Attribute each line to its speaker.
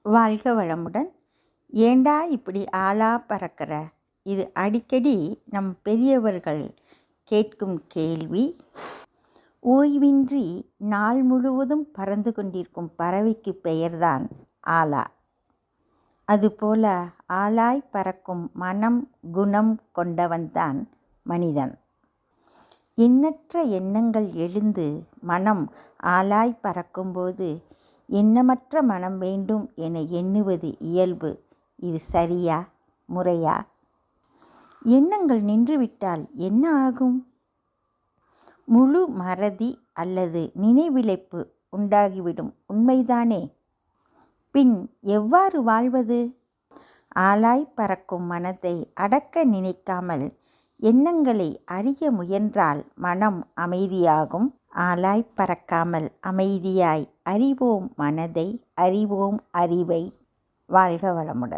Speaker 1: வாழ்க வளமுடன். ஏண்டா இப்படி ஆளா பறக்கிற? இது அடிக்கடி நம் பெரியவர்கள் கேட்கும் கேள்வி. ஓய்வின்றி நாள் முழுவதும் பறந்து கொண்டிருக்கும் பறவைக்கு பெயர்தான் ஆலா. அதுபோல ஆளாய் பறக்கும் மனம் குணம் கொண்டவன்தான் மனிதன். எண்ணற்ற எண்ணங்கள் எழுந்து மனம் ஆளாய் பறக்கும்போது எண்ணமற்ற மனம் வேண்டும் என எண்ணுவது இயல்பு. இது சரியா, முறையா? எண்ணங்கள் நின்றுவிட்டால் என்ன ஆகும்? முழு மறதி அல்லது நினைவிழப்பு உண்டாகிவிடும். உண்மைதானே? பின் எவ்வாறு வாழ்வது? ஆளாய் பறக்கும் மனத்தை அடக்க நினைக்காமல் எண்ணங்களை அறிய முயன்றால் மனம் அமைதியாகும். ஆளாய் பறக்காமல் அமைதியாய் அறிவோம் மனதை, அறிவோம் அறிவை. வாழ்க வளமுடன்.